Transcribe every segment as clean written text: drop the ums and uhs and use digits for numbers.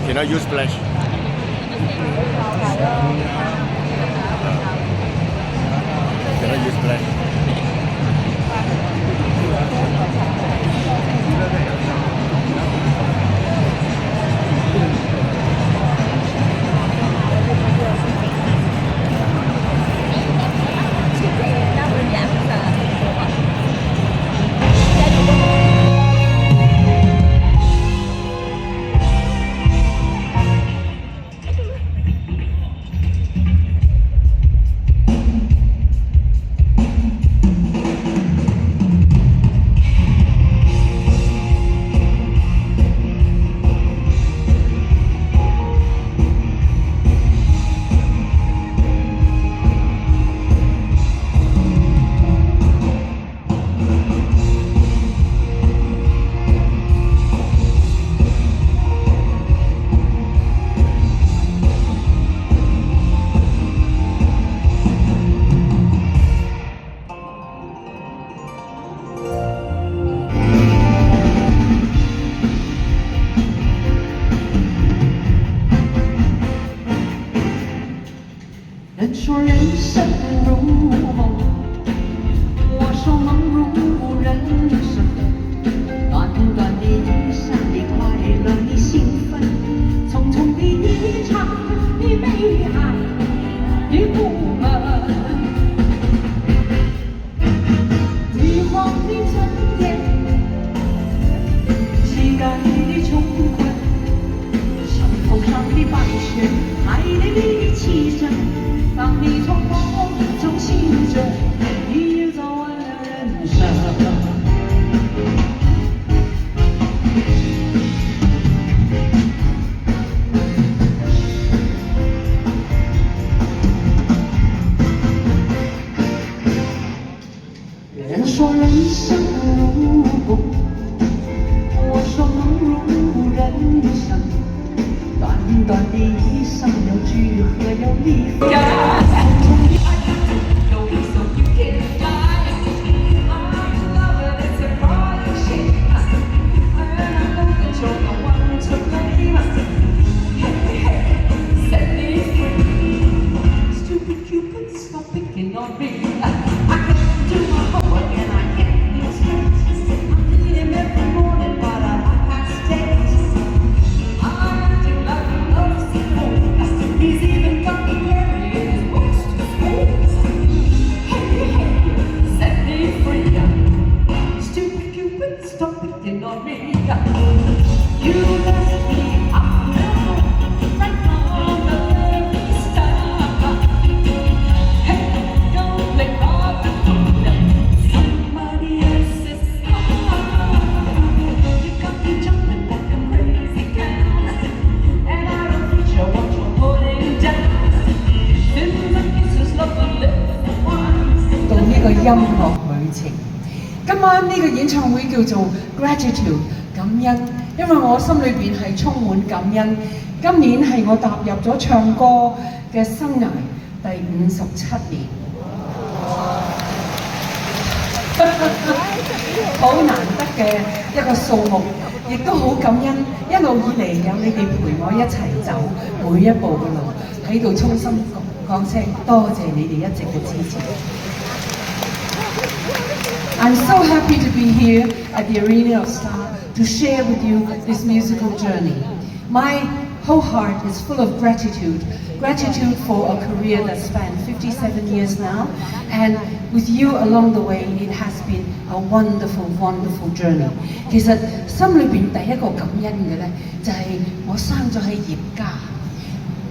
Cannot use flash. Cannot use flash.人说人生如梦，我说梦如人生。短短的一生，你快乐，你兴奋，匆匆的一场，你悲哀，你苦闷。辉煌的春天，膝盖的穷困，伤口上的白雪，爱的你的气声。当你从梦中醒着，你又走完了人生。人说人生如梦，我说梦如人生。短短的一生，有聚合有离分。音樂旅程，今晚呢個演唱會叫做 Gratitude 感恩，因為我心裏邊係充滿感恩。今年係我踏入咗唱歌嘅生涯第57年，好難得嘅一個數目，亦都好感恩一路以嚟有你哋陪我一齊走每一步嘅路，喺度衷心講聲多謝你哋一直嘅支持。I'm so happy to be here at the Arena of Star to share with you this musical journey. My whole heart is full of gratitude for a career that spanned 57 years now, and with you along the way, it has been a wonderful, wonderful journey. 其實心裏邊第一個感恩嘅咧，就係我生咗喺葉家，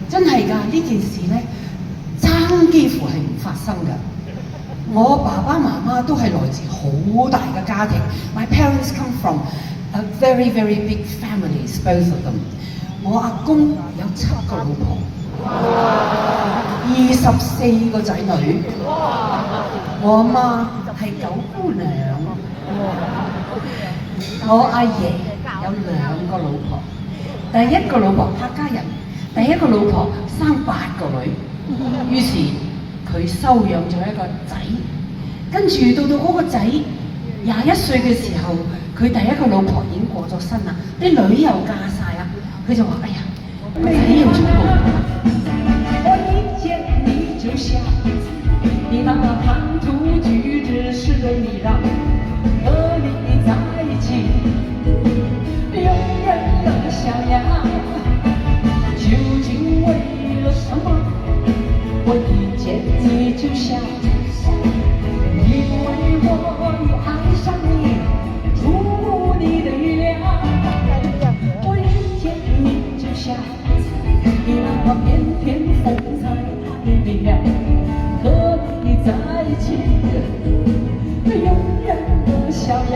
真係㗎，呢件事咧，爭幾乎係唔發生㗎。我爸爸媽媽都係來自好大嘅家庭。My parents come from a very, very big families, both of them. 我阿公有7個老婆，24個仔女。我阿媽係9姑娘。我阿爺有2個老婆，第一個老婆客家人，第一個老婆生8個女，於是佢收養咗一個仔，跟住到嗰個仔21歲嘅時候，佢第一個老婆已經過咗身啦，啲女又嫁晒啦，佢就話：哎呀，没有之后，我一见你就想，你那谈吐举止是对你让，和你在一起，永远的想呀，究竟为了什么？我一见你就想，因为我已爱上你，注入你的月亮。我一见你就想，你那翩翩风采太美妙，和你在一起，永远的逍遥。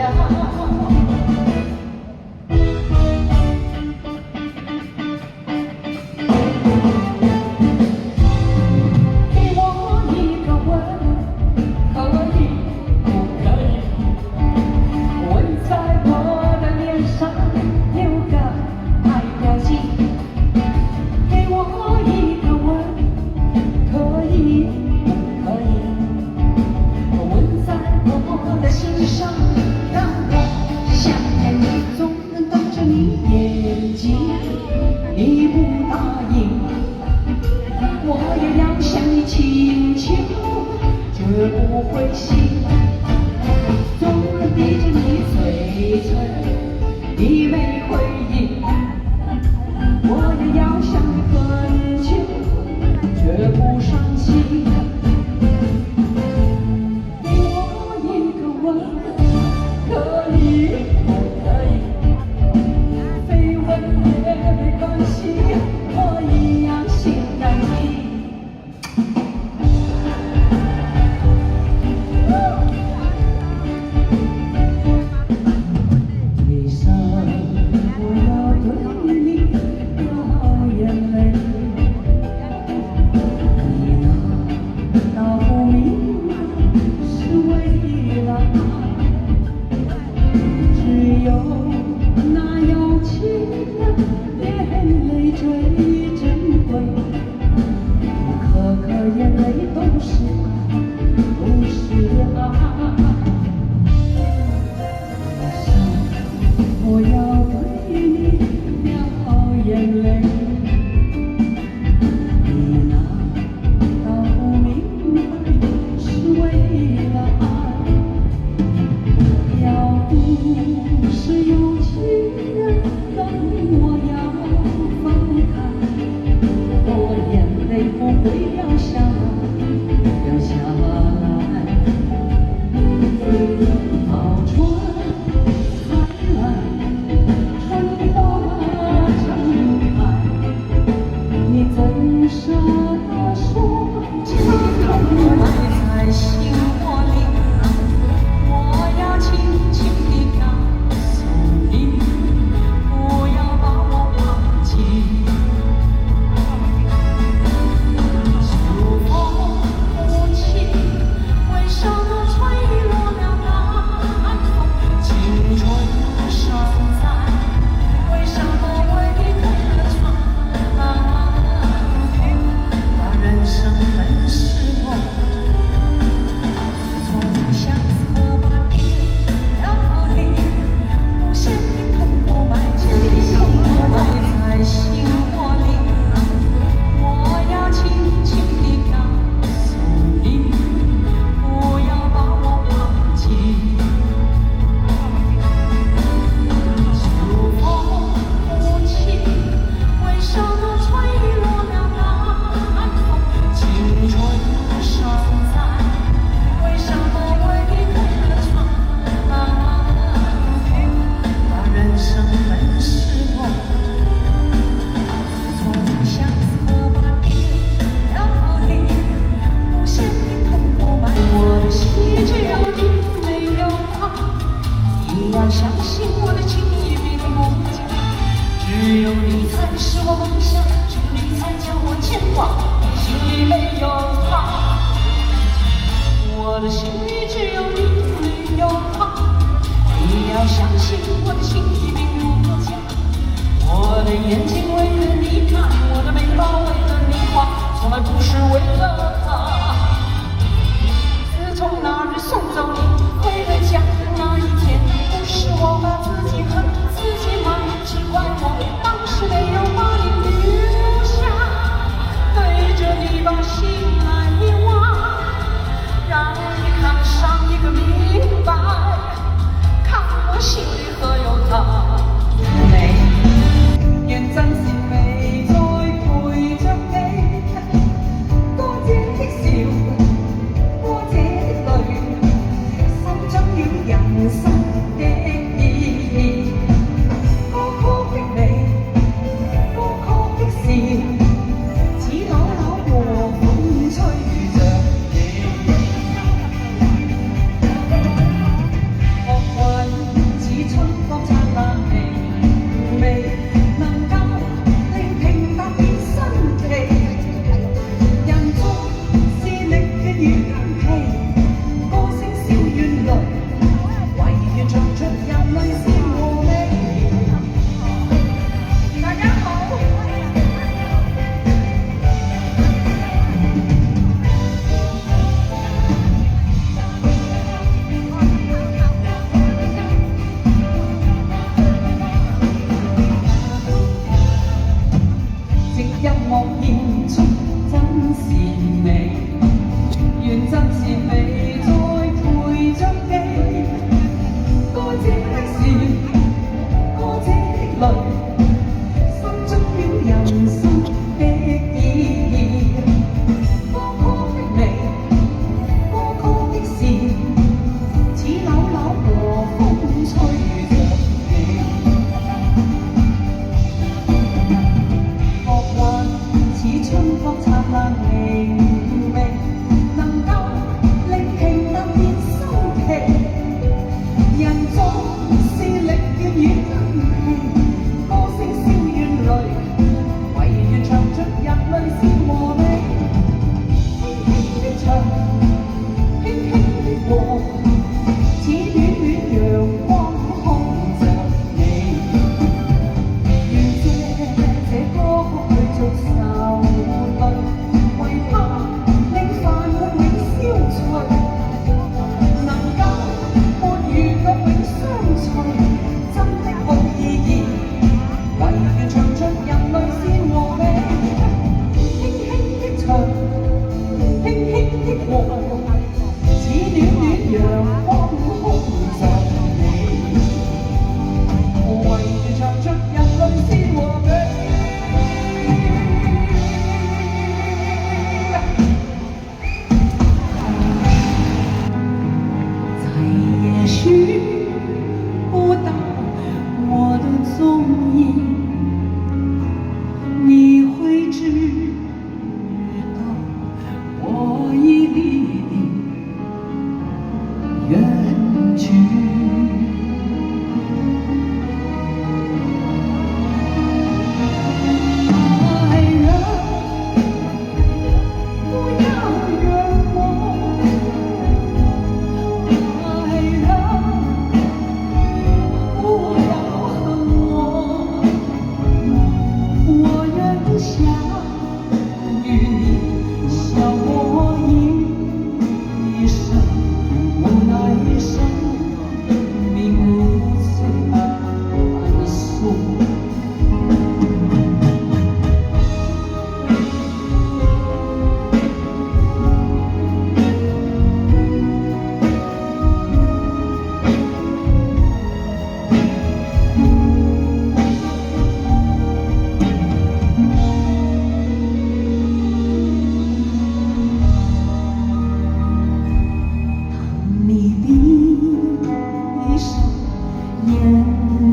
你不答应，我也要向你请求，绝不灰心。总逼着你嘴唇，你没回应，我也要向你恳求，绝不伤心。给我一个吻，可以不可以？非吻也没关系，我一样心甘情。一生我要对你掉眼泪，你那道不明白是为了爱，只有那有情人眼泪最珍贵，颗颗眼泪都是爱，都是爱。我要对你掉眼泪，你那道不明白是为了爱，要不是有情人等我要分开，我眼泪不会掉下来，掉下来。好春才来，春花正开，你怎舍得说情痛埋在心窝里？我要轻轻地告诉你，不要把我忘记。秋风无情，为什么吹落了那口青春尚在？为什么为你开了窗？把人生本是梦，从相思把天绕里，无限的痛苦埋在心窝里。我要轻轻地告诉你，不要把我忘记。秋风无情，为什么吹落了那口青春尚在？为什么为你开了窗？把人生本是梦，从相思把天绕里，无限的痛苦埋我的心，只有你没有他，你要相信我的情意并不假，只有你才是我梦想，只有你才叫我牵挂，心里没有他，我的心里只有你没有他，你要相信我的情意并不假，我的眼睛为了你看，我的眉毛为了你画，从来不是为了他。自从那日送走你回了家那一天，不是我把自己恨自己骂，只怪我当时没有把你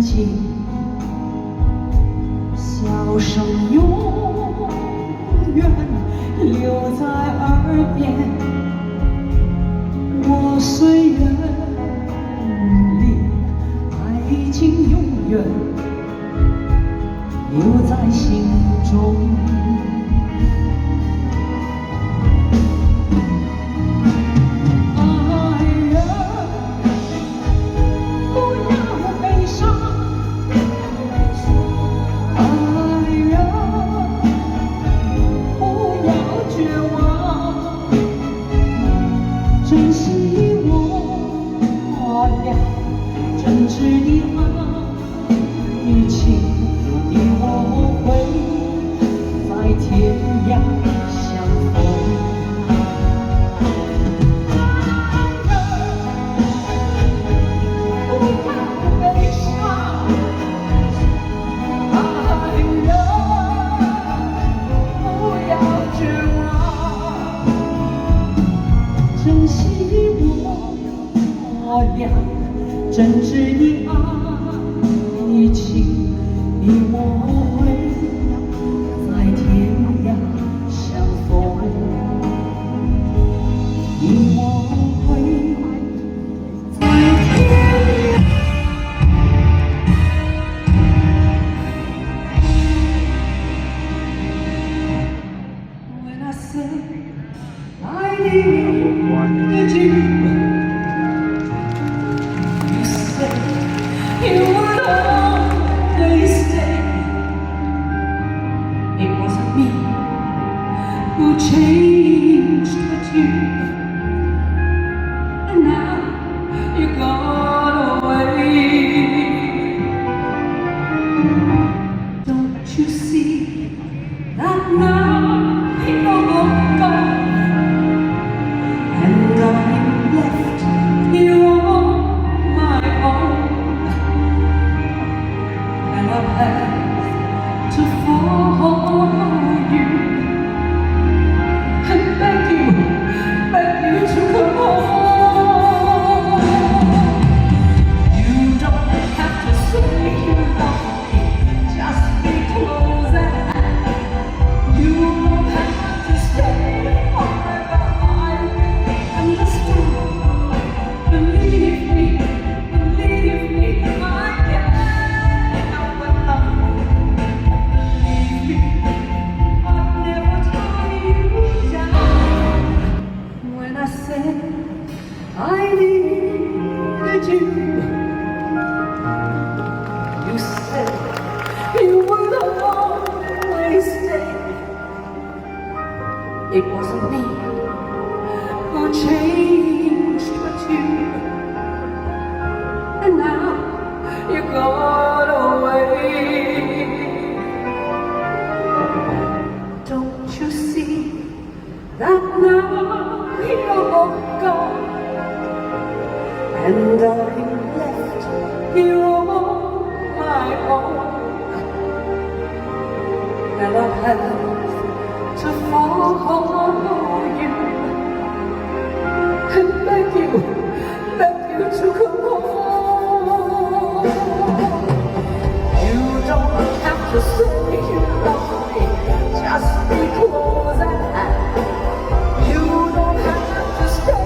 静，笑声永远留在耳边。我虽远离，爱情永远留在心中。珍惜我俩真挚的爱情，你我会在天涯相逢。不要悲伤，爱人不要绝望，珍惜我俩真挚的爱情，你我会在天涯相逢，你我会在天涯。When I say I need you, you would always stay. It wasn't me who changed but you, and now you're gone away. Don't you see that now you're gone, and I'm left here on my own? I have to follow you and beg you to come home. You don't have to say you love me, just be close at hand. You don't have to stay forever, I will understand. Believe me, I can't. I needed you. You said you would always stay. It wasn't me who changed but you, and now you're gone away. Don't you see that now you're gone, and I'm left here on my own, and I have to follow you and beg you to come home. You don't have to say you love me, just be close at hand. You don't have to stay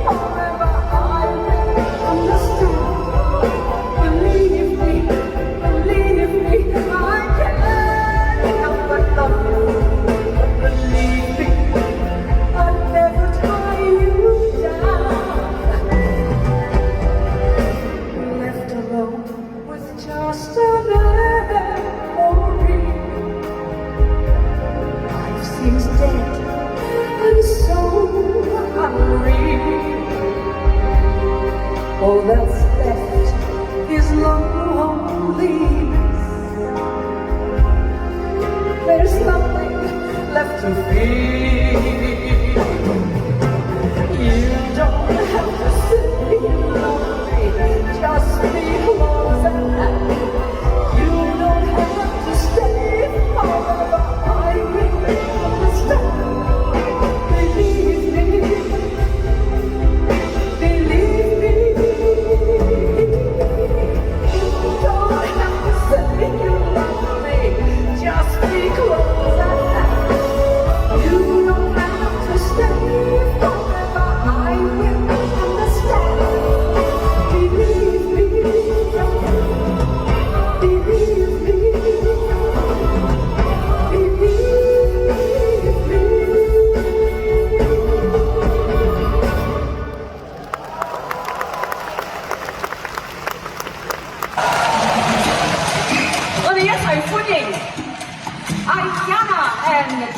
forever, I will understand. Believe me, I can't help but love you. Believe me, I'll never tie you down. Left alone with just a memory. Life seems dead and so hungry. All that's left is loneliness. There's nothing left to feel. You don't have to say you love me, just be close at hand. You don't have to stay forever, I will understand. Believe me, you don't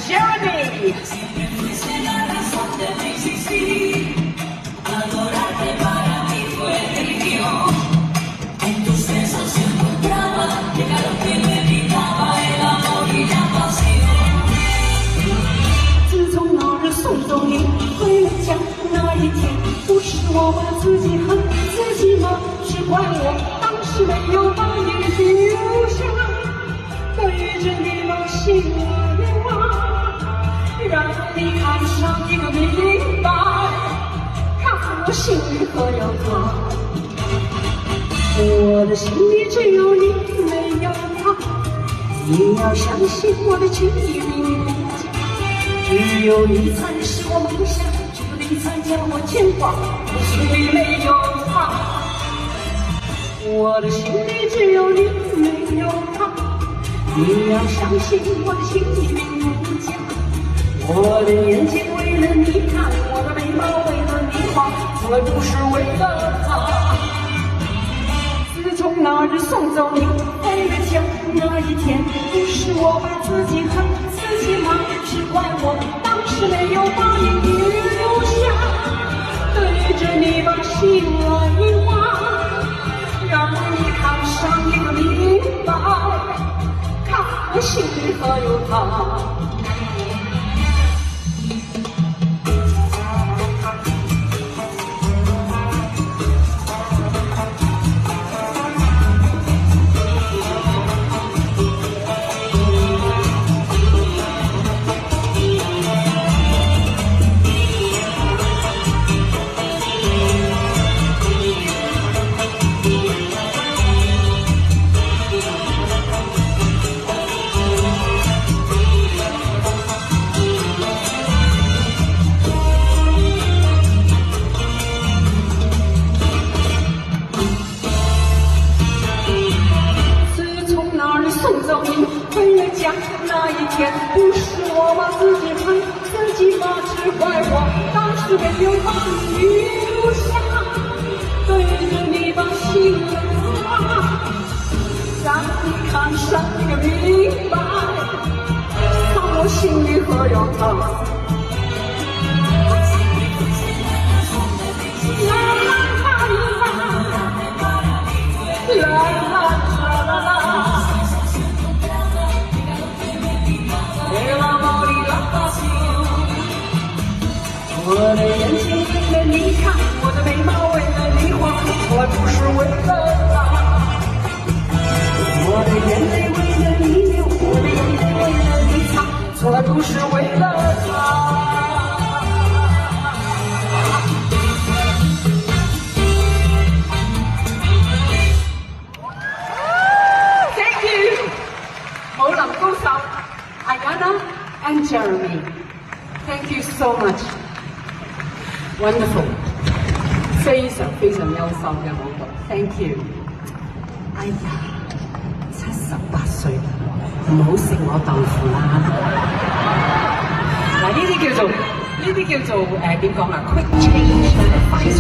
Jeremy.我的心里只有你，没有他。你要相信我的情意并不假，只有你才是我梦想，只有你才叫我牵挂。我心里没有他，我的心里只有你，没有他。你要相信我的情意并不假，我的眼睛为了你看，我的眉毛为了你画，从来不是为了他。自从那日送走你回了家，那一天不是我把自己恨自己骂，是怪我当时没有把你留下，对着你把心来挖，让你看上一个明白，看我心里还有他。那一天不是我把自己恨自己骂，只怪我当时没有把你留下，对着你把心挖，让你看上一个明白，看我心里还有他。啦啦啦啦啦啦啦。我的眼睛为了你看，我的眉毛为了你画，从来不是为了他。我的眼泪为了你流，我的眼泪为了你擦，从来不是为了他。Thank you， 舞林高手 Ayana and Jeremy。Thank you so much. Wonderful， 非常非常優秀嘅舞蹈 ，Thank you。哎呀，78歲，唔好食我豆腐啦！嗱，呢啲叫做點講啊 ？Quick change， 快速。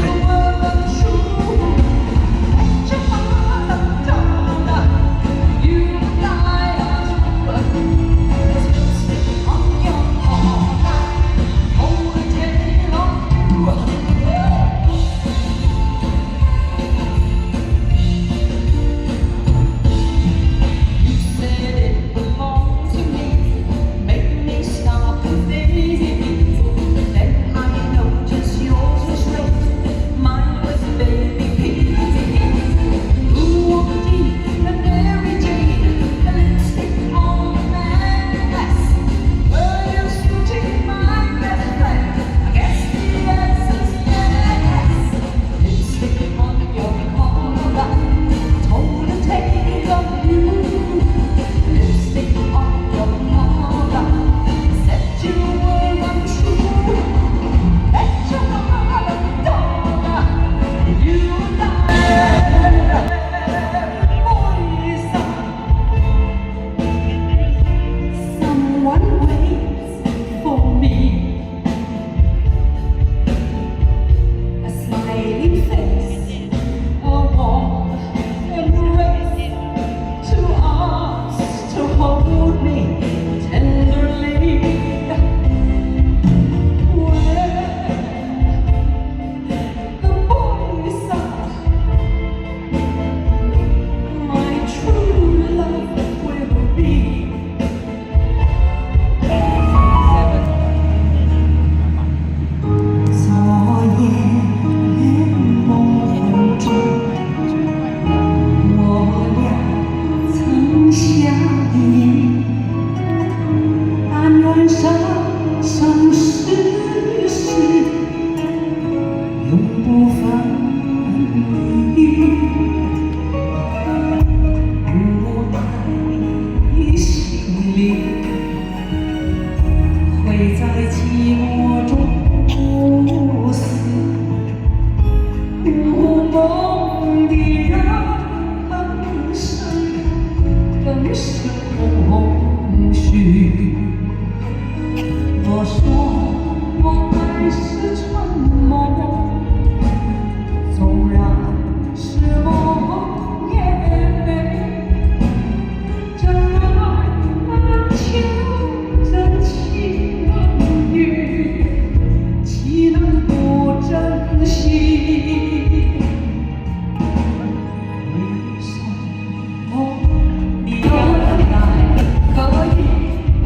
My 去。我说我爱是春梦，纵然是梦也美。将来难求真情与，岂能不珍惜？为什么你原来可以不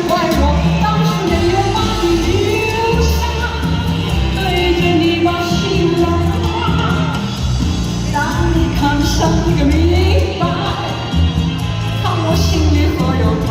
怪我当时没有把你留下，对着你把心来画，让你看上个明白，看我心里还有他。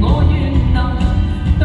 我願能對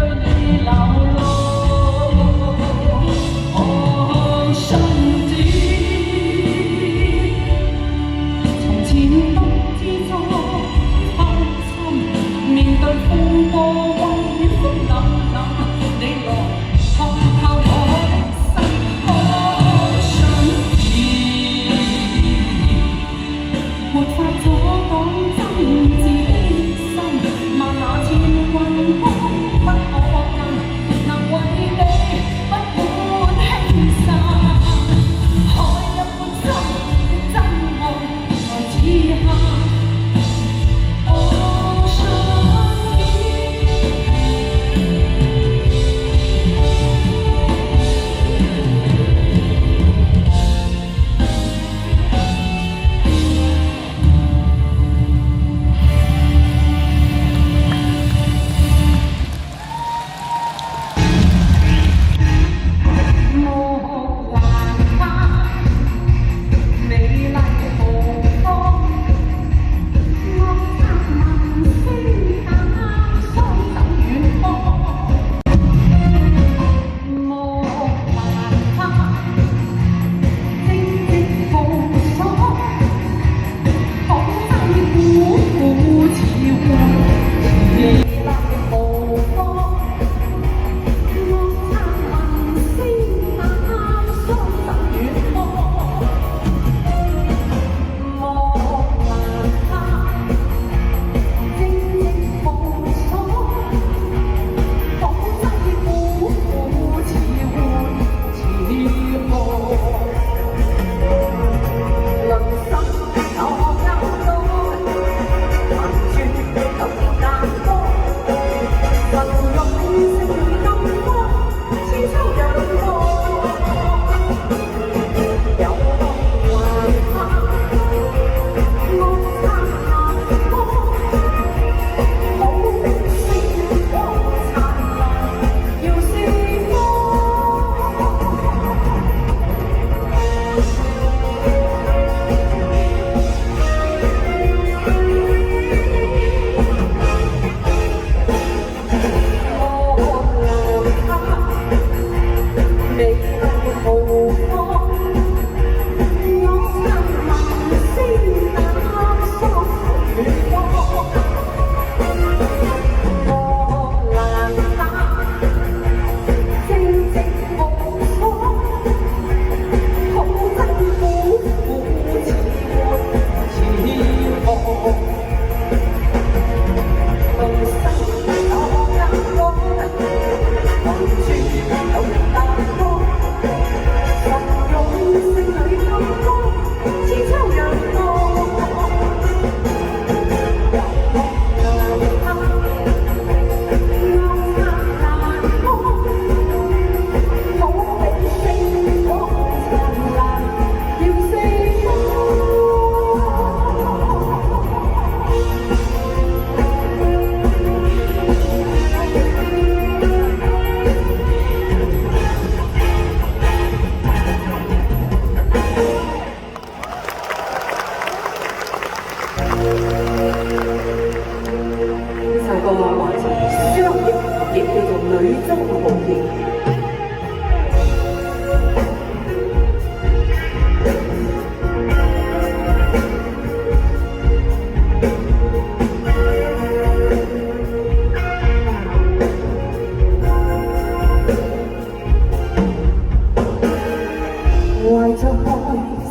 懷着愛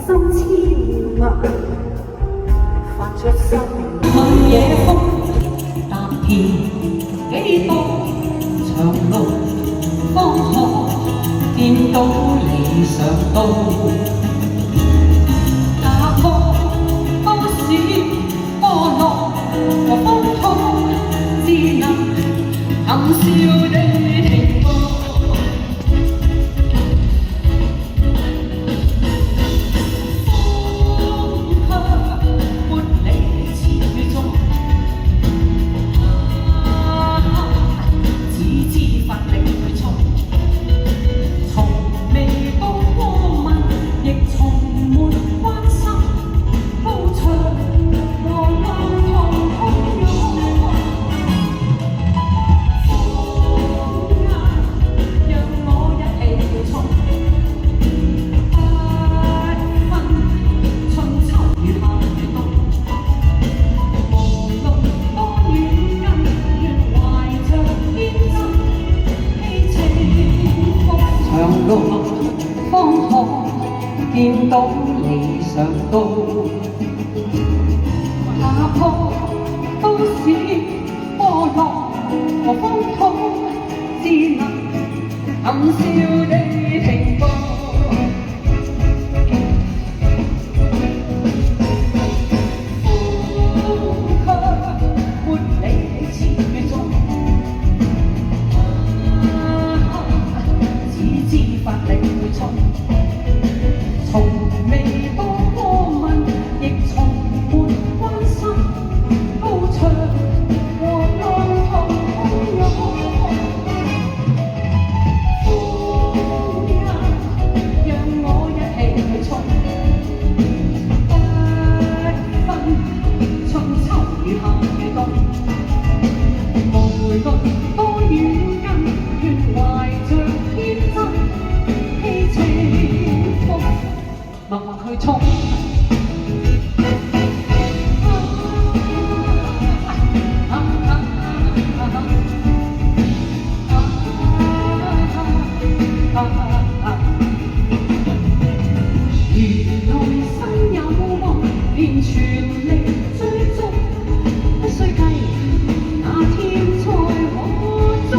心千萬，發出心問野風，踏遍幾多長路，方可見到理想道。打破多少波浪和風土，只能含笑地停泊。方可見到理想道，打破都市波浪和風土，只能含笑地停泊。默默去衝。如內心有夢，便全力追蹤，不需計那天才可中。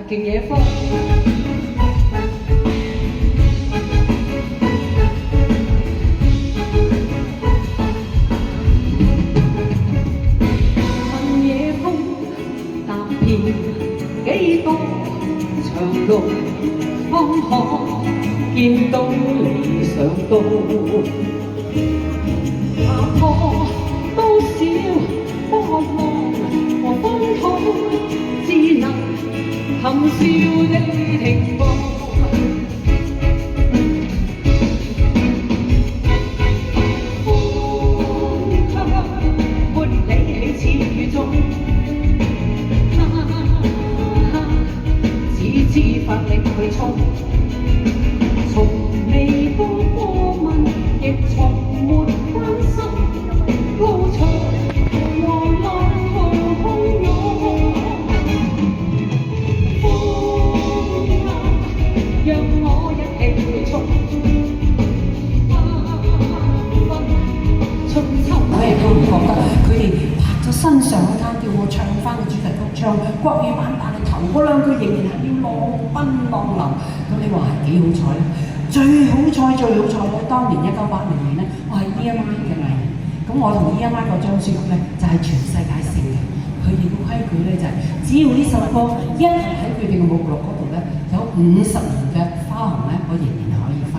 勁野風，問野風踏遍幾多長路，方可見到理想道。打破多少波浪和風。含笑的停步。風香沒理起似雨中，只知發力去衝，從未多過問，亦從沒關心高牆和浪濤洶湧。風啊，讓我一起去衝。我亦都唔覺得佢哋拍咗新上一間叫我唱翻嘅主題曲，唱國語版，但係頭嗰兩句仍然係要浪奔浪流。咁你話係幾好彩咧？最好彩咧！當年1980年咧，我係 EMI 嘅藝人，咁我同 EMI 個張書曲咧就係全世界性嘅。佢哋嘅規矩咧就係、只要呢首歌一喺佢哋嘅目錄嗰度咧有50年嘅花紅咧，我仍然係可以分。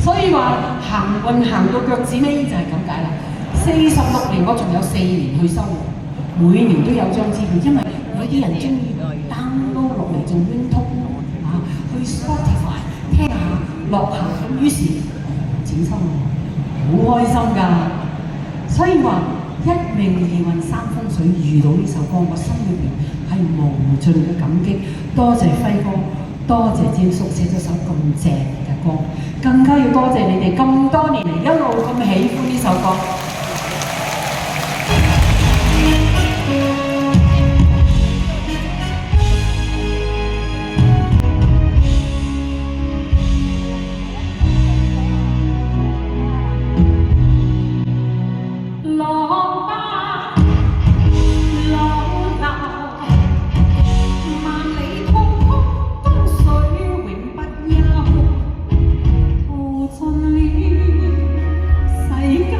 所以話行運行到腳趾尾就係咁解啦。46年我仲有4年去收，每年都有張資料，因為有啲人中意 download 落嚟做 ringtone 啊，去 Spotify 聽下落下，咁於是剪收我，好開心㗎。所以話一命二運三風水，遇到呢首歌，我心裏邊係無盡嘅感激。多謝輝哥，多謝詹叔寫咗首咁正嘅歌，更加要多謝你哋咁多年嚟一路咁喜歡呢首歌。世間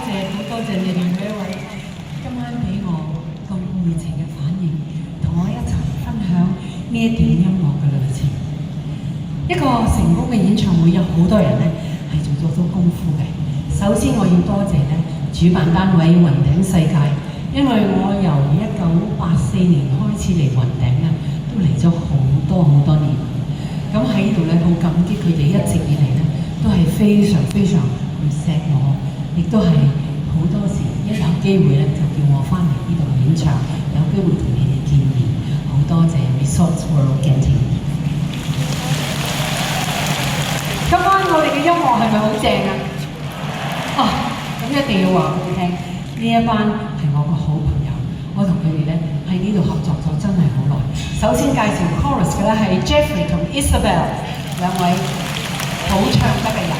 謝你哋每一位今晚俾我咁熱情嘅反應，同我一齊分享呢一段音樂嘅旅程。一個成功嘅演唱會有好多人咧係做咗好多功夫嘅。首先我要多謝咧主辦單位雲頂世界，因為我由1984年開始嚟雲頂咧，都嚟咗好多年。咁喺度咧好感激佢哋一直以嚟咧都係非常唔錫我，亦都係好多時一有機會咧就叫我翻嚟呢度演唱，有機會同你哋見面，好多謝 Resorts World Genting。今晚我哋嘅音樂係咪好正啊？咁一定要話俾你聽，呢一班係我個好朋友，我同佢哋咧喺呢度合作咗真係好耐。首先介紹 chorus 嘅咧係 Jeffrey 同 Isabel 兩位好唱得嘅人。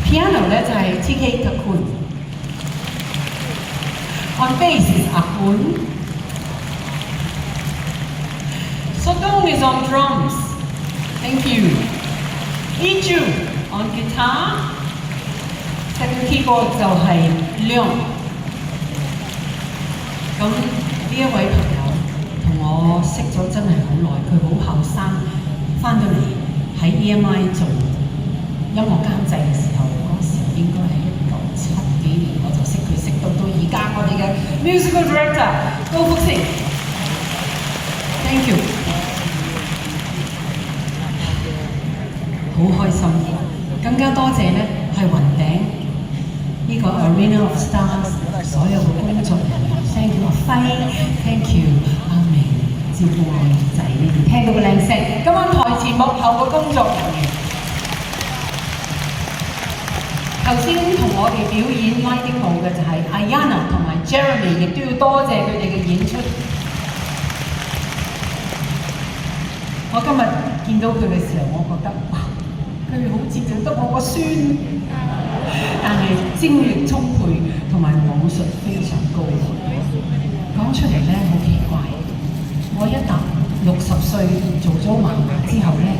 Piano 咧就係 TK Kakun， On bass is Ahun， Sodong is on drums, thank you. Iju on guitar, second keyboard 就係 Leon。咁呢一位朋友同我識咗真係好耐，佢好後生，翻到嚟喺 EMI 做音樂監製嘅時候，嗰時應該係1970幾年，我就識佢，識到而家我哋嘅 musical director 高福成 ，thank you， 好開心，更加多謝咧係雲頂呢個 Arena of Stars 所有嘅工作人員 ，thank you 阿輝 ，thank you 阿明照顧我耳仔，你哋聽到個靚聲，今晚台前幕後嘅工作人員。頭先同我哋表演拉丁舞嘅就係 Ayana 同埋 Jeremy， 亦都要多謝佢哋嘅演出。我今日見到佢嘅時候，我覺得哇，佢好似淨得我個孫，但係精力充沛同埋武術非常高。講出嚟咧好奇怪，我一踏60歲做咗嫲嫲之後咧，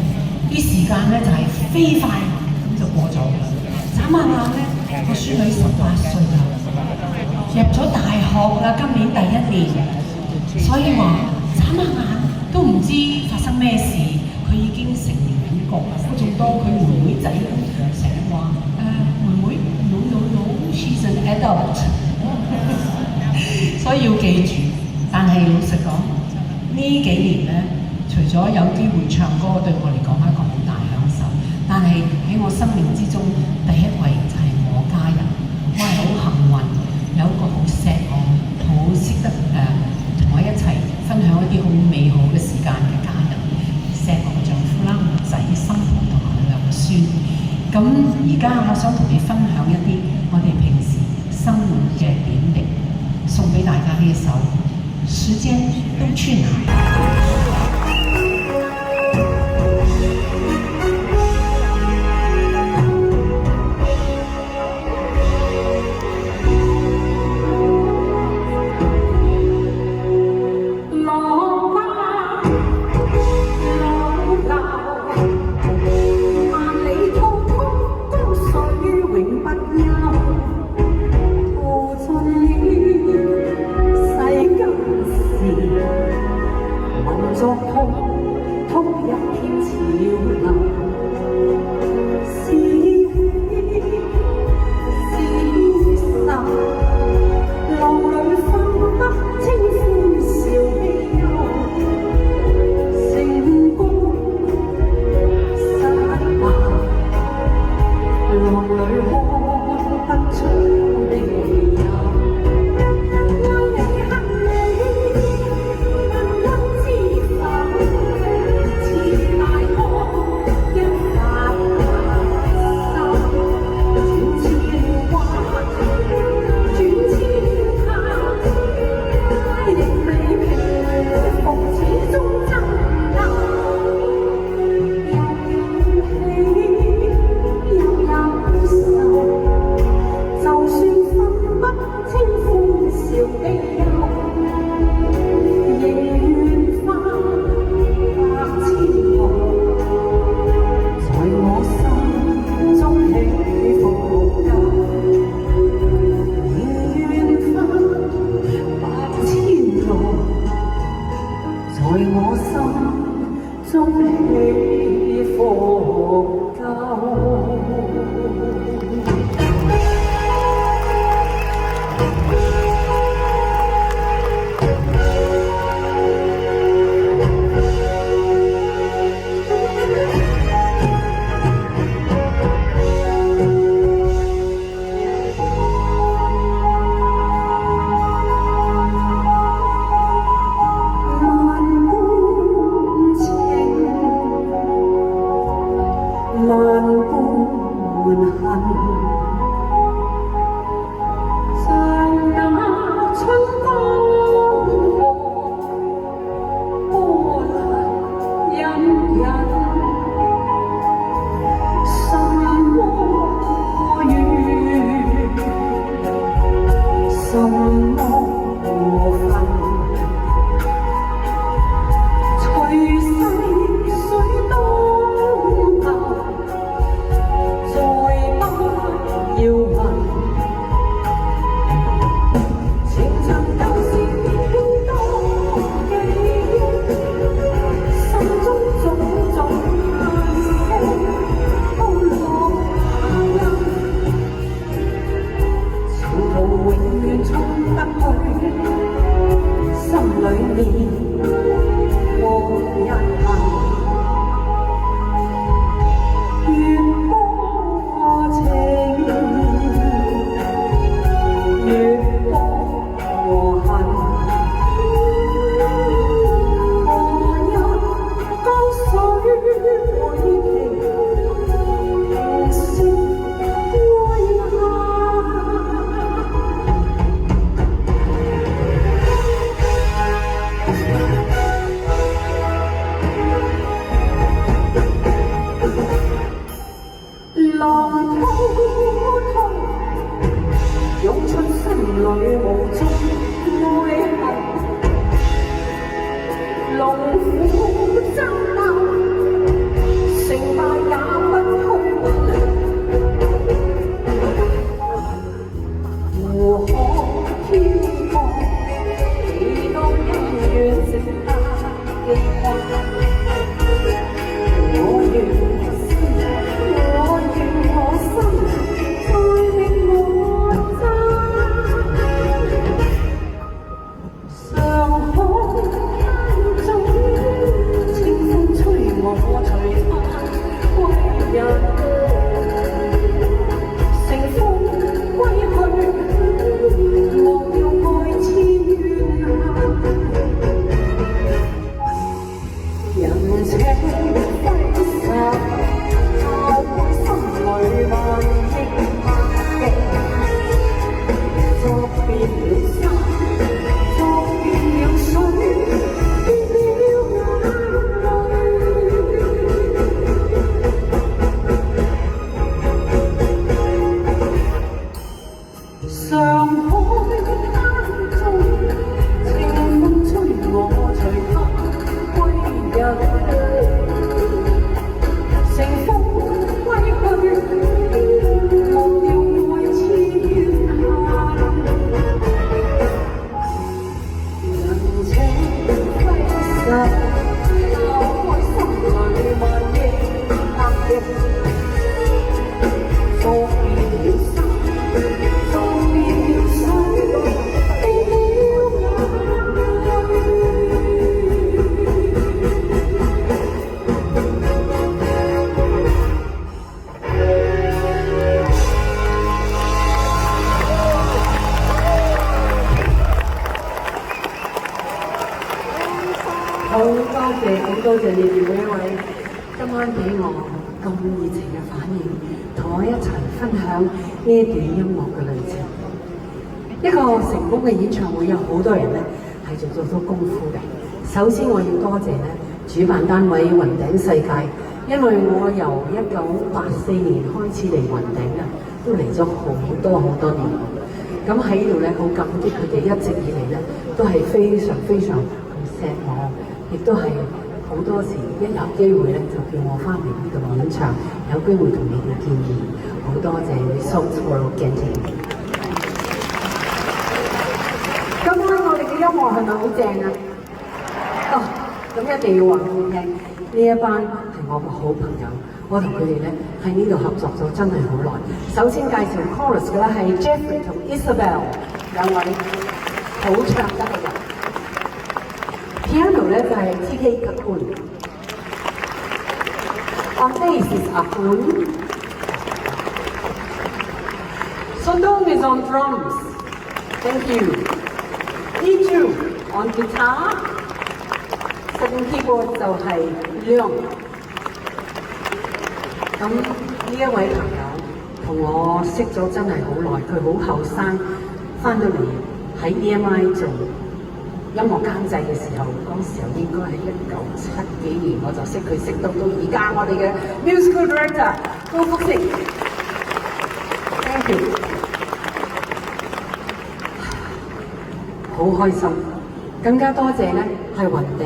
啲時間咧就係飛快咁就過咗㗎。眨下眼咧，個孫女18歲啦，入咗大學啦，今年第1年，所以話眨下眼都唔知發生咩事，佢已經成年人國啦，仲多佢妹妹仔成日話妹妹 no she's an adult， 所以要記住。但係老實講，呢幾年咧，除咗有機會唱歌，對我嚟講係一個好大享受。但係喺我生命之中，第一位就係我家人，我係好幸運，有一個好錫我、好識得同我一齊分享一啲好美好嘅時間嘅家人，錫我嘅丈夫啦、我仔、新抱同埋我兩個孫。咁而家我想同你分享一啲我哋平時生活嘅點滴，送俾大家呢一首《時間都去哪》。半恨，像那春光波瀾隱隱，什麼緣，什麼分？隨逝水東流，再不要問。情長舊事偏多記憶，心中種種恨惜都落下印。前途永遠衝不去，心裏面過一恨。越多情，越多恨。何日江水會平，平息愛恨？浪滔滔，湧出心裏無盡愛恨，龍虎爭拗，成敗也不去問。湖可飄過，幾多恩怨值得記掛。我願我心再令我爭，上海灘中，清風吹我隨他歸人，乘風歸去，忘掉愛千怨恨。人情揮灑，拋開心裏萬億萬億，作變了山，作變了水，變了眼淚。上海灘中，清風吹我隨他歸人。乘風歸去，忘掉愛千怨恨。人情揮灑，拋開心裏萬億壓抑，作變了山，作變了水，變了眼好多謝你哋每一位今晚俾我咁熱情嘅反應，同我一齊分享呢一段音樂嘅旅程。一個成功嘅演唱會有好多人咧係做咗好多功夫嘅。首先我要多謝咧主辦單位雲頂世界，因為我由1984年開始嚟雲頂啊，都嚟咗好多年。咁喺呢度咧好感激佢哋一直以嚟咧都係非常咁錫我。亦都係好多時一有機會咧，就叫我翻嚟呢度演唱，有機會同你哋見面，好多謝 Songs World Genting。今晚我哋嘅音樂係咪好正啊？哦，咁一定要話俾你聽，呢一班係我個好朋友，我同佢哋咧喺呢度合作咗真係好耐。首先介紹 chorus 嘅咧係 Jeffrey 同 Isabel 兩位好唱得嘅人。Piano 咧就係 TK Kakun， on bass is Akun， Sondong is on drums, thank you. Iju on guitar, second keyboard 就係 Leon。咁呢一位朋友同我識咗真係好耐，佢好後生，翻到嚟喺 EMI 做音樂監製嘅時候，嗰時候應該係1970幾年，我就識佢，識到而家我哋嘅 musical director 高福成 ，thank you， 好開心，更加多謝咧係雲頂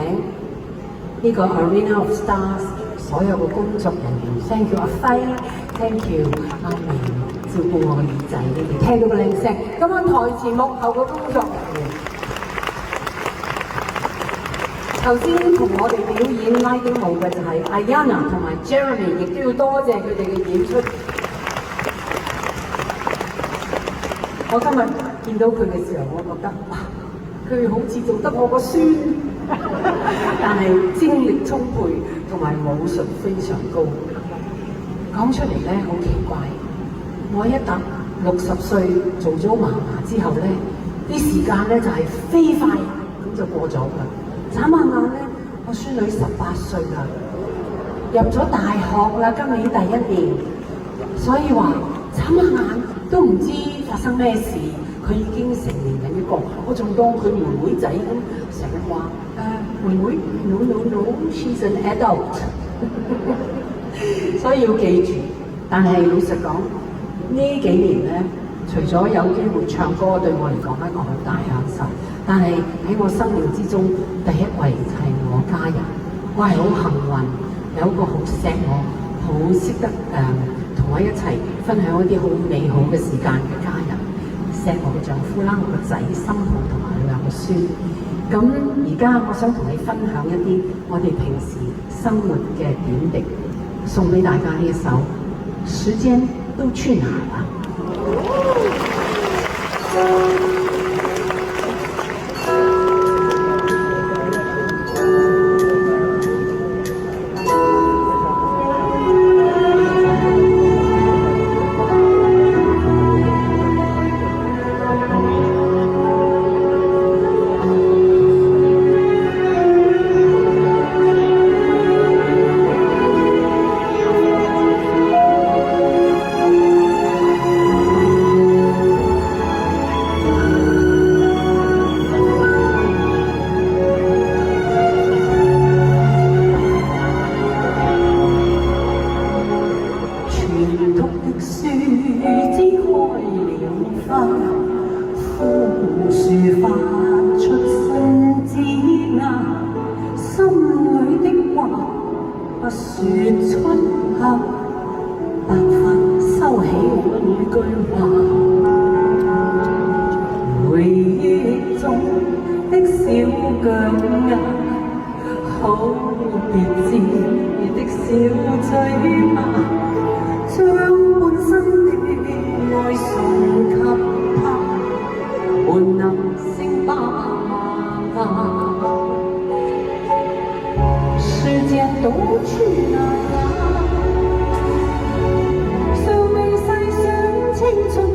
呢個 Arena of Stars 所有嘅工作人員 ，thank you 阿輝 ，thank you 阿明照顧我嘅耳仔，你哋聽到個靚聲，咁樣台前幕後嘅工作人員。頭先同我哋表演拉丁舞嘅就係 Ayana 同埋 Jeremy， 亦都要多謝佢哋嘅演出。我今日見到佢嘅時候，我覺得哇，佢好似做得我個孫，但係精力充沛同埋武術非常高。講出嚟咧好奇怪，我一踏60歲做咗嫲嫲之後咧，啲時間咧就係飛快咁就過咗啦。眨下眼咧，我孫女18歲啦，入咗大學啦，今年第1年，所以話眨下眼都唔知發生咩事，佢已經成年人一個，我仲當佢妹妹仔咁，成日話妹妹 no，she's an adult， 所以要記住。但係老實講，呢幾年咧，除咗有機會唱歌，對我嚟講係一個好大享受。但係喺我生命之中，第一位就係我家人。我係好幸運，有一個好錫我、好識得同我一齊分享一啲好美好嘅時間嘅家人。錫我嘅丈夫啦，我個仔心抱同埋佢兩個孫。咁而家我想同你分享一啲我哋平時生活嘅點滴，送俾大家呢一首《時間都去哪了》。尚未細想青春。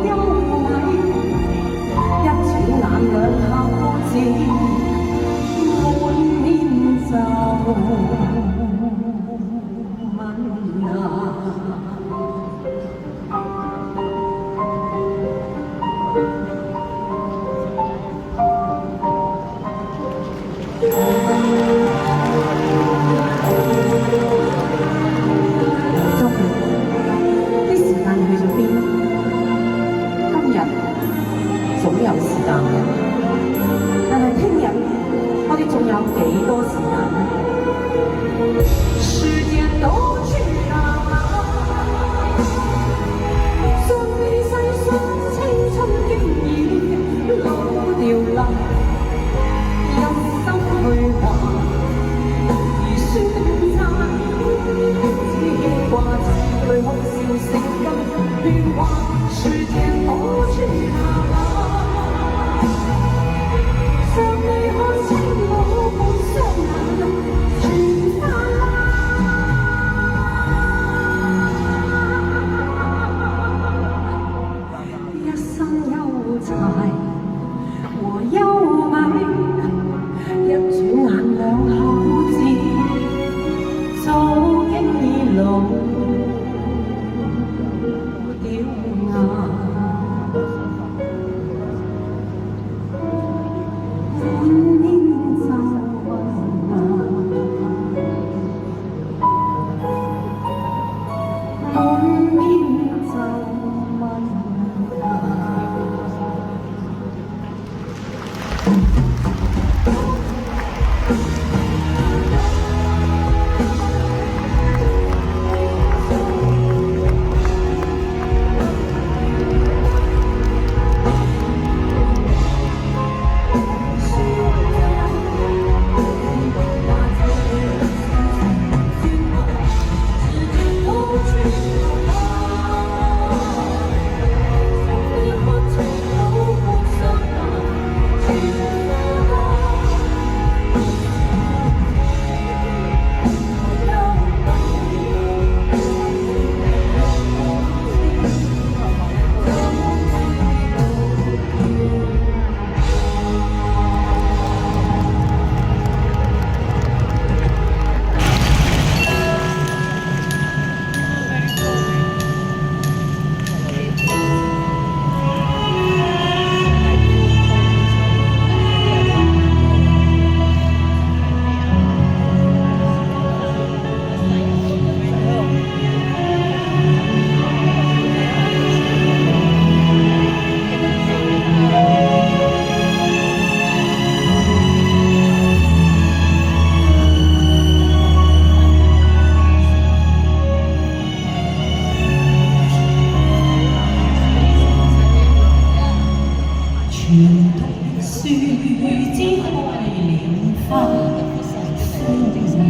優美，一轉眼兩口子，滿面皺紋啊！總有時間嘅，但係聽日我哋仲有幾多時間呢？時間都去哪了？尚未細想青春經已老掉啦，有心去還，而選擇只掛子裏哭笑聲音變幻，時間都去哪了？尚未看清我滿雙眼，全散啦！一生憂柴和優美，一轉眼兩口子，早經已老掉牙。滿面皺紋啊，滿面皺紋啊。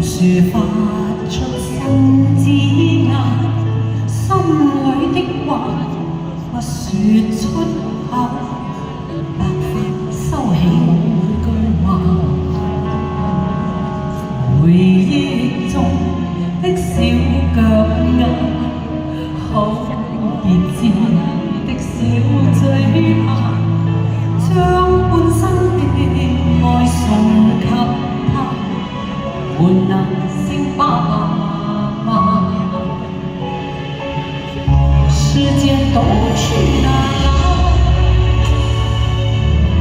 抒發出心之眼，心裏的話不說出口，白髮收起每句話，回憶中的小腳丫，好熱熾的小嘴巴，將半生的愛送給他。換能聲爸媽，時間都去哪了？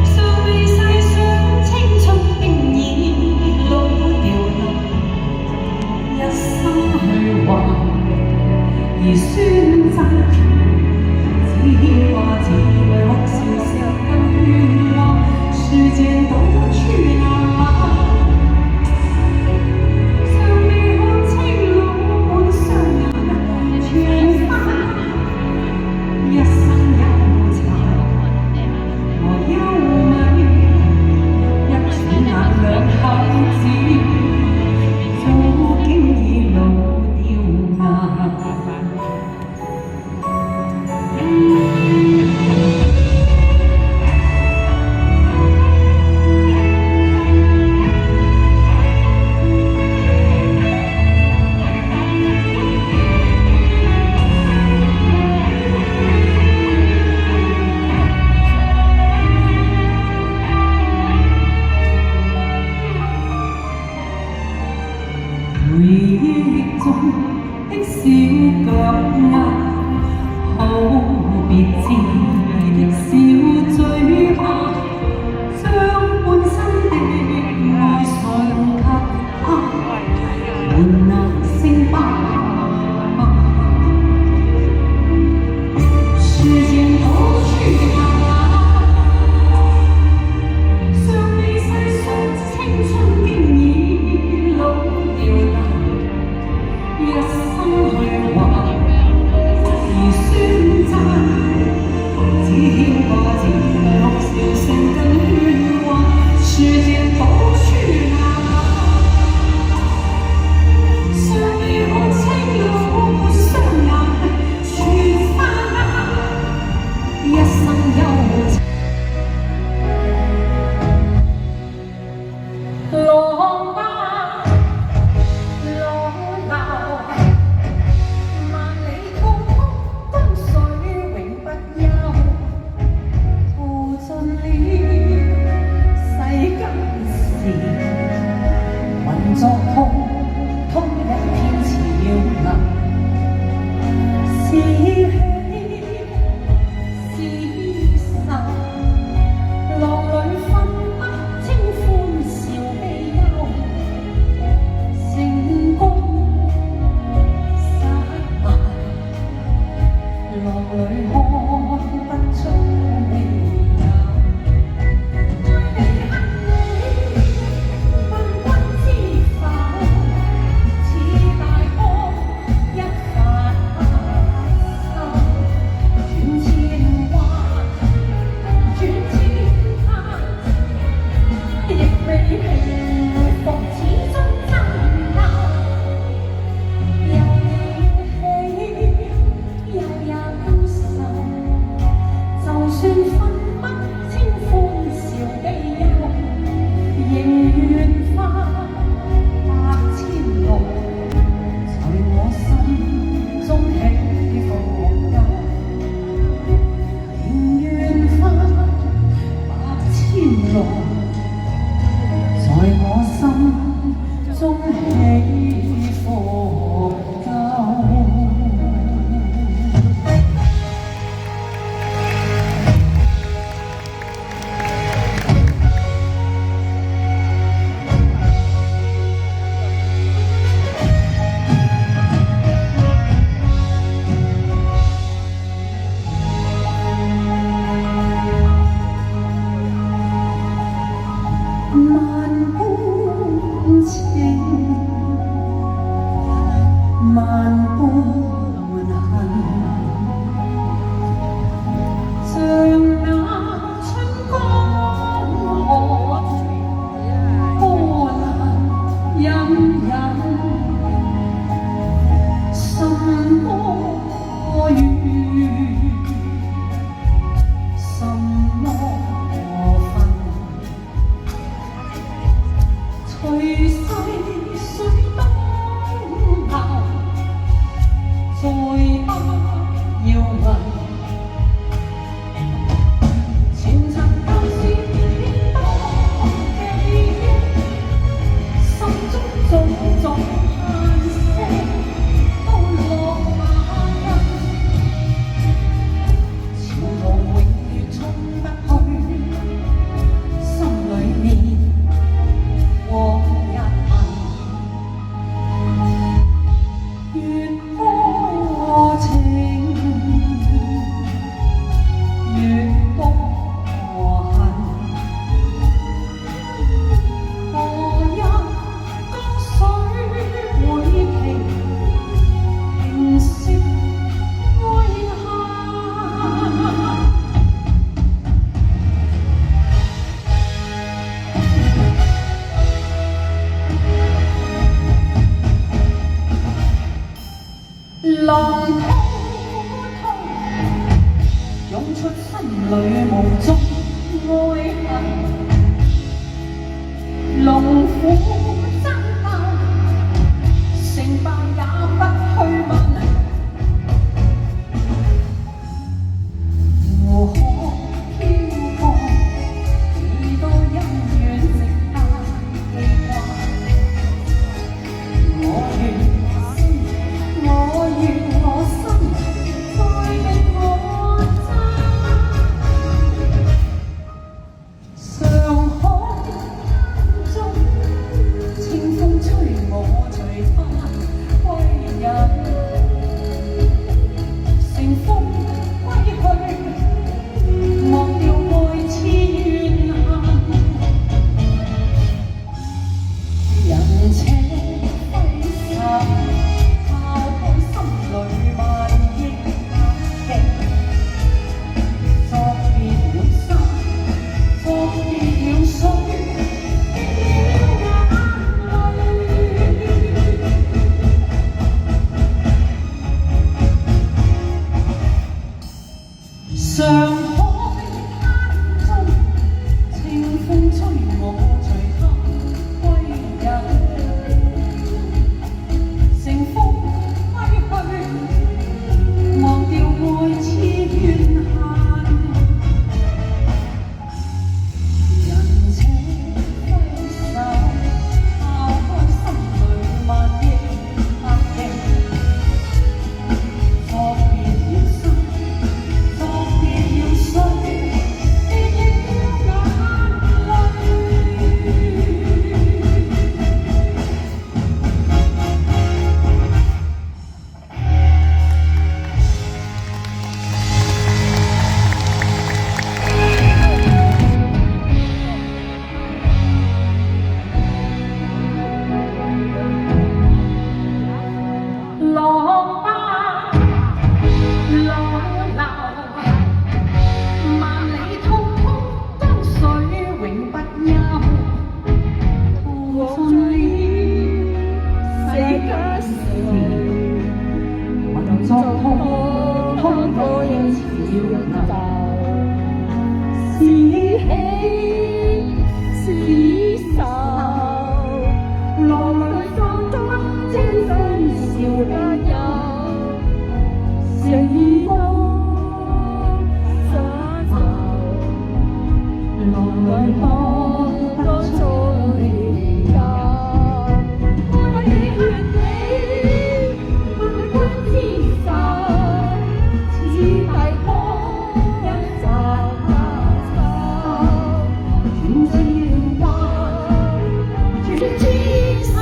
尚未細想青春經已老掉啦，一生去還，而選擇只掛子裏哭笑聲喧嘩，時間都去哪了？一分不清歡笑悲憂，仍願花百千綠，在我心中起伏間，仍願花百千綠，在我心中起伏間。萬般情，萬般恨，像那春江河，波瀾隱隱。什麼雨，什麼分？隨逝水東流，再不要問。前塵舊事偏多記憶，心中種種嘆息都落下印。潮浪永遠沖不去心裏面往日恨，越多情，越多恨。何日江水會平息愛恨？浪滔滔，湧出心裏無盡愛恨，龍虎爭鬥，成敗也不去問。湖海飄過，幾多恩怨值得記掛。我願我心再令我爭，上海中廝守，浪裏放縱青春笑得有，死都想走，浪裏看不出理由。我哋勸你不管天手，此地方一扎手，全情話，全天生，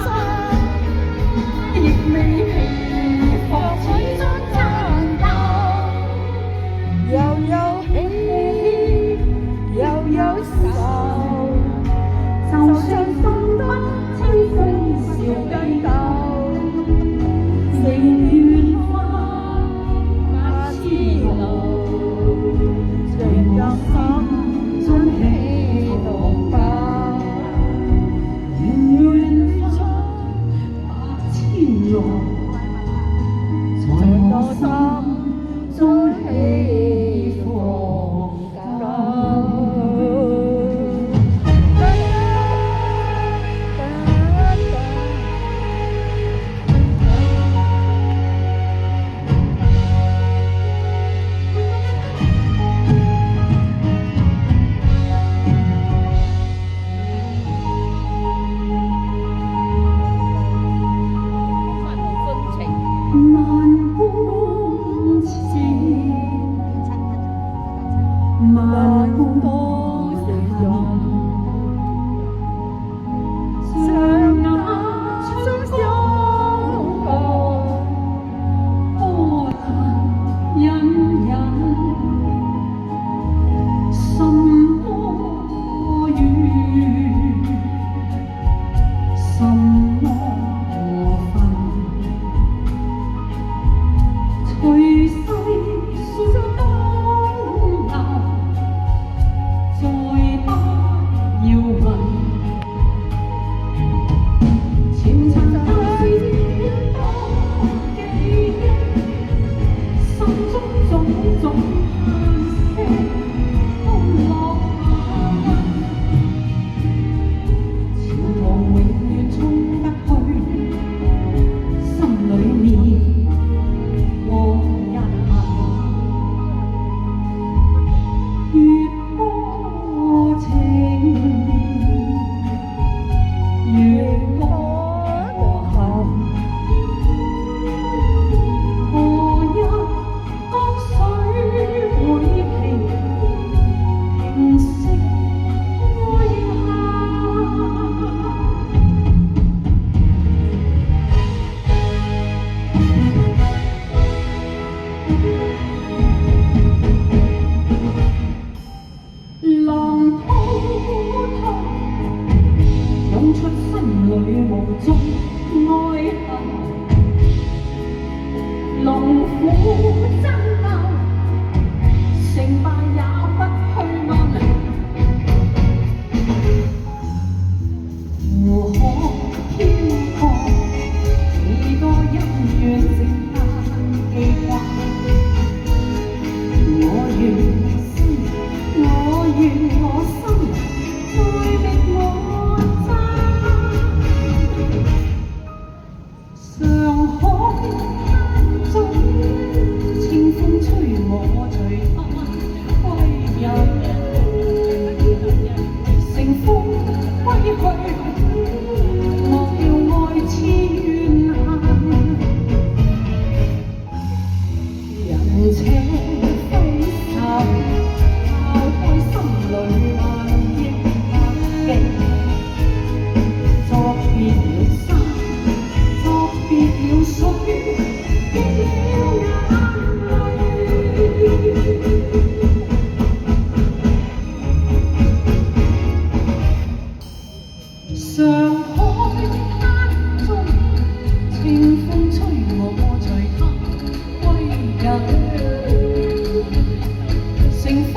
亦未平復始終爭鬥，又有喜又有愁，就算風不清風笑雞鬥，四月花不知路，隨着心中起伏吧，遠方百千浪，在我心中起伏萬般痴，萬般人，像那春風波瀾隱隱，什麼雨，什麼分。隨世說東流，再不要問，前塵對多記憶，心中種種嘆息都落下印，潮浪永遠衝不去心裏面。越多情，越多恨。何日江水會平息哀恨？浪滔滔，湧出心裏無盡愛恨，龍虎爭鬥，成敗也不去問，湖可飄過，幾多恩怨值得記掛，我願我心再逼我揸，上海灘中清風吹我隨他歸人，乘風歸去，莫叫愛痴怨恨，人且揮手。心裏萬億百記，作別了山，作別了水，結了眼淚。上海灘中，清風吹我隨他歸人，乘風。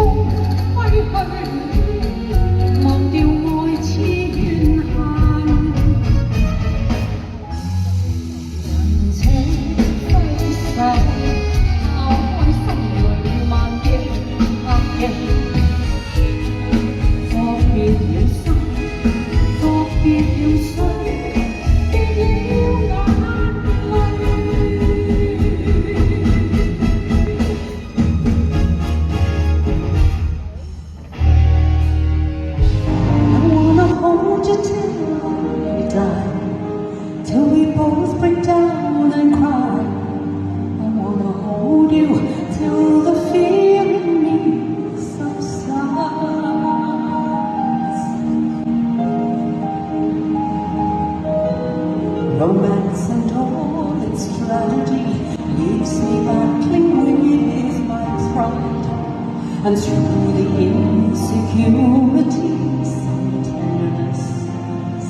and through the insecurities, some tenderness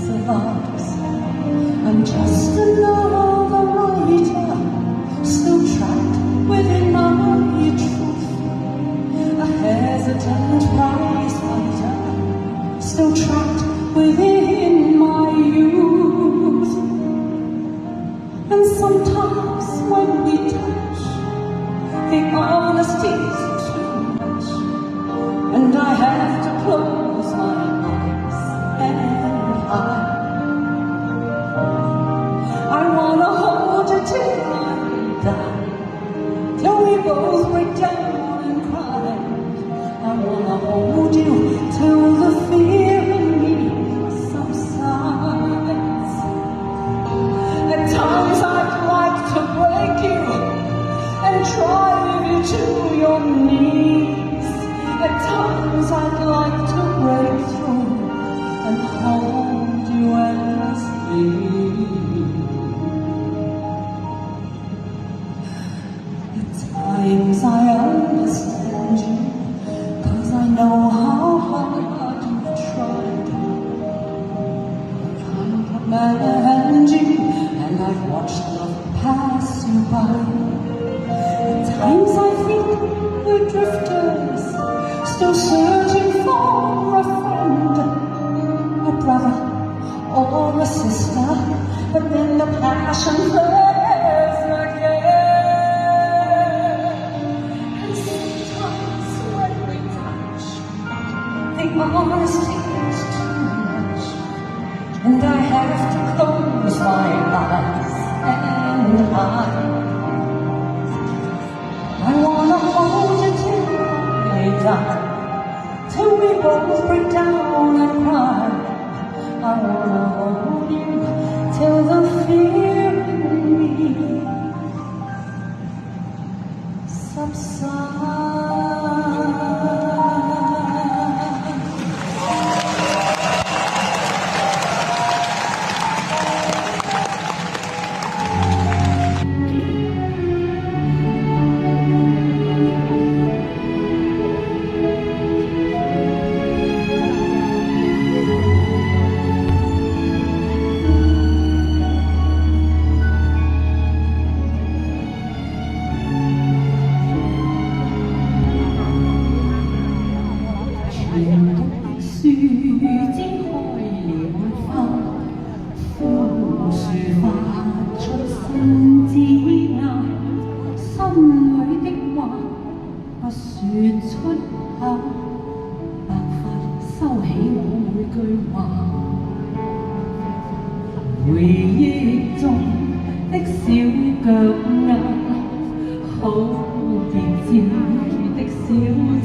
survives. I'm just another writer, still trapped within my truth, a hesitant prize fighter, still trapped within my youth. And sometimes when we touch, the honesty's too much, and I have to close my eyes and hide. I wanna hold you till I die, till we both break down and cry. I wanna hold you till the fear in me subsides. At times I'd like to break you and drive you to your knees. At times I'd like to break through and hold you endlessly. At times I understand you, 'cause I know how hard you've tried. I'm command you, and I've watched love pass you by. At times I think we're drifters, still searching for a friend, a brother or a sister, but then the passion flares again. And sometimes when we touch, the honesty is too much, and I have to close my eyes and hide. I wanna hold you till I die, till we both break down and cry. I wanna hold you till the fear in me subsides.樹枝開了花，枯樹發出新枝芽，心裏的話不說出口，白髮收起我每句話。回憶中的小腳丫，好別致的小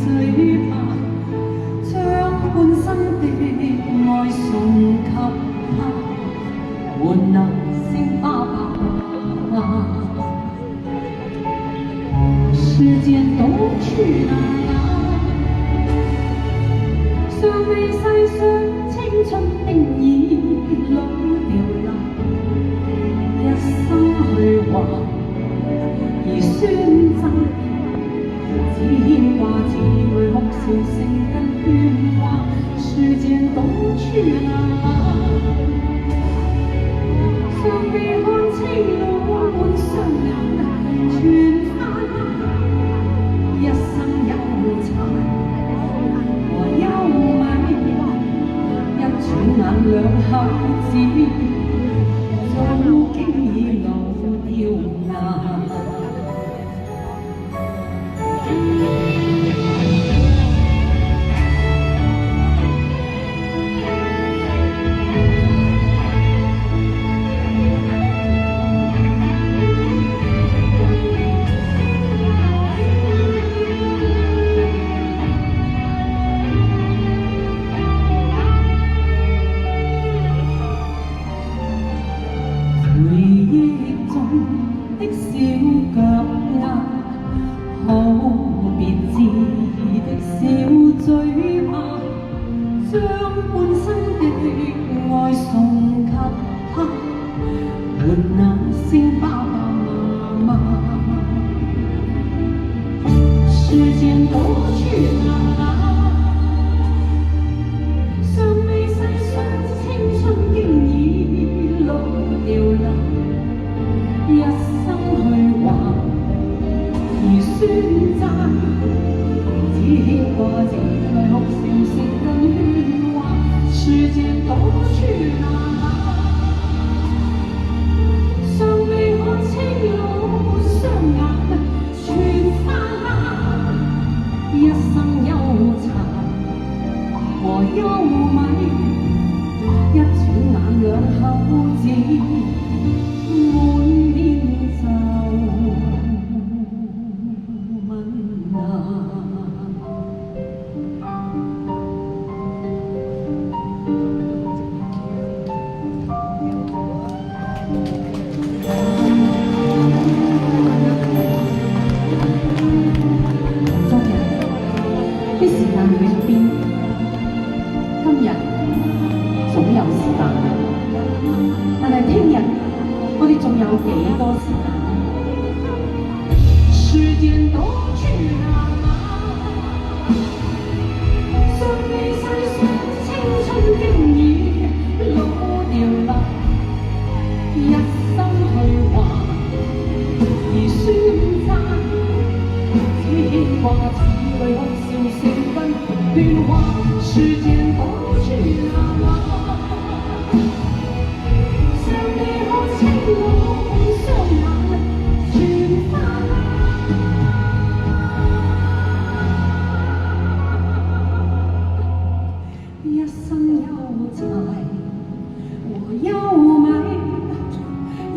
嘴巴，將半生的愛送給他，換那聲爸爸。時間都去哪呀？尚未細想青春定已老掉啦，一生去話而宣真。只牽掛，只會哭笑聲跟喧嘩，時間都去哪？尚未看清路滿傷痕全花，一生憂殘和優美，一轉眼兩口子早經已老掉牙。时间都去哪？優米，一轉眼兩口子滿面皺紋啊！昨日啲時間去咗邊？今日總有時間，但係聽日我哋仲有幾多時間？時間都去哪了？尚未細數青春經已老掉啦，一生去還而選擇，只牽掛子女哭笑聲紛喧嘩。時間都去哪了？想你我情濃相眼全化，一生憂柴和憂米，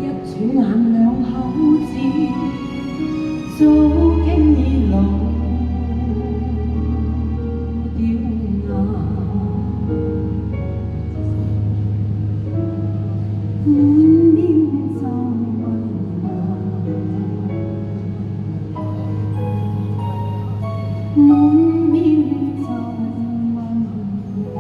一轉眼兩口子早經已老滿面皺紋啊，滿面皺紋啊。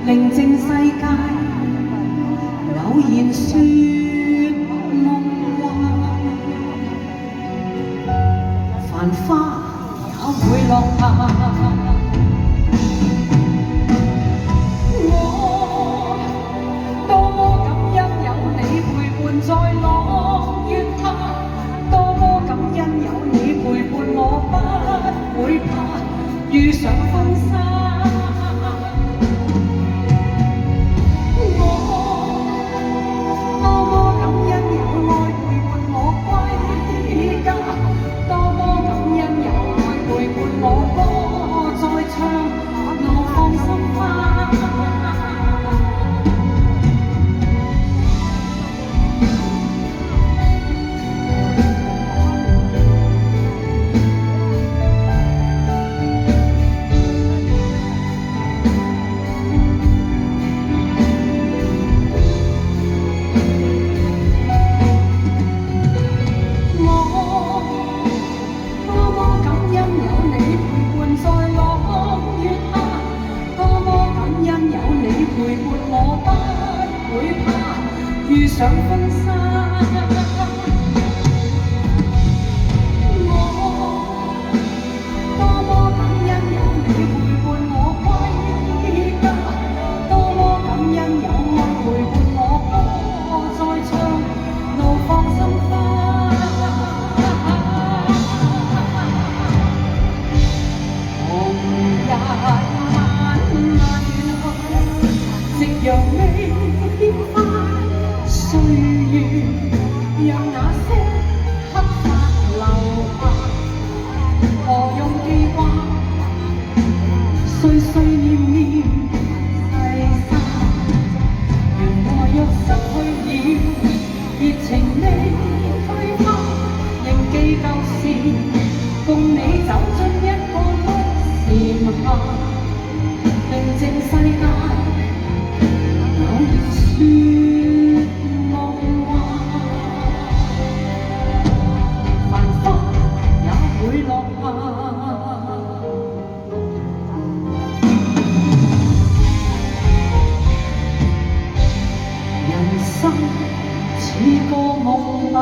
寧靜世界，偶然說夢話，繁花也會落下。我多麼感恩有你陪伴在朗月下，多麼感恩有你陪伴我，不會怕遇上風沙。多麼感恩有我不會怕遇上風沙。讓你牽花歲月，讓那些黑髮留下，何用記掛？歲歲念念細沙，原來若失去了，熱情未退化，仍記舊時，共你走進一個屋檐下，寧靜世界。說夢話，繁花也會落下。人生似個夢吧。